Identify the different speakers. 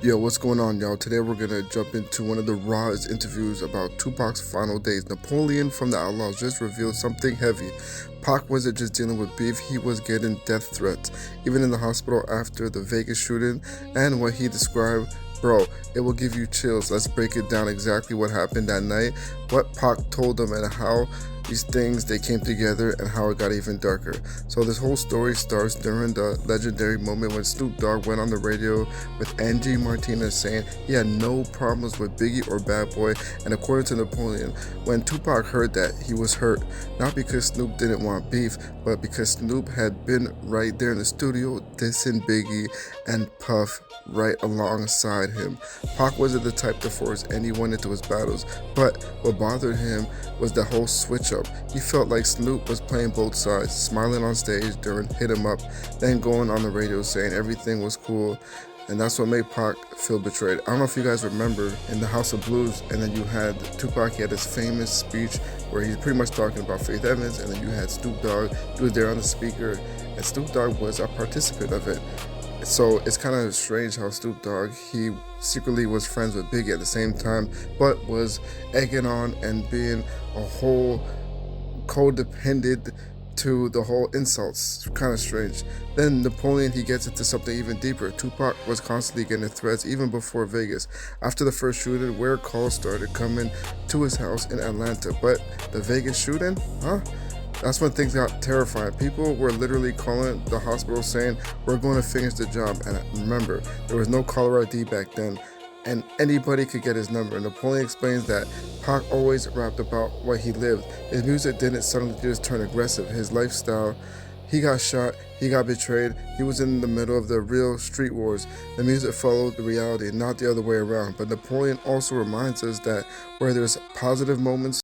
Speaker 1: Yo, what's going on, y'all? Today we're gonna jump into one of the rawest interviews about Tupac's final days. Napoleon from the Outlaws just revealed something heavy. Pac wasn't just dealing with beef, he was getting death threats, even in the hospital after the Vegas shooting, and what he described. Bro, it will give you chills. Let's break it down exactly what happened that night, what Pac told them, and how these things they came together and how it got even darker. So this whole story starts during the legendary moment when Snoop Dogg went on the radio with Angie Martinez saying he had no problems with Biggie or Bad Boy, and according to Napoleon, when Tupac heard that, he was hurt, not because Snoop didn't want beef, but because Snoop had been right there in the studio dissing Biggie and Puff right alongside him. Pac wasn't the type to force anyone into his battles, but what bothered him was the whole switch up. He felt like Snoop was playing both sides, smiling on stage during Hit 'Em Up, then going on the radio saying everything was cool, and that's what made Pac feel betrayed. I don't know if you guys remember in the House of Blues, and then you had Tupac, he had his famous speech where he's pretty much talking about Faith Evans, and then you had Snoop Dogg, he was there on the speaker, and Snoop Dogg was a participant of it. So it's kind of strange how Snoop Dogg, he secretly was friends with Biggie at the same time, but was egging on and being a whole codependent to the whole insults. Kind of strange. Then Napoleon, he gets into something even deeper. Tupac was constantly getting threats even before Vegas. After the first shooting, where calls started coming to his house in Atlanta. But the Vegas shooting, that's when things got terrifying. People were literally calling the hospital saying, we're going to finish the job. And remember, there was no caller ID back then, and anybody could get his number. Napoleon explains that Pac always rapped about what he lived. His music didn't suddenly just turn aggressive. His lifestyle, he got shot, he got betrayed, he was in the middle of the real street wars. The music followed the reality, not the other way around. But Napoleon also reminds us that where there's positive moments,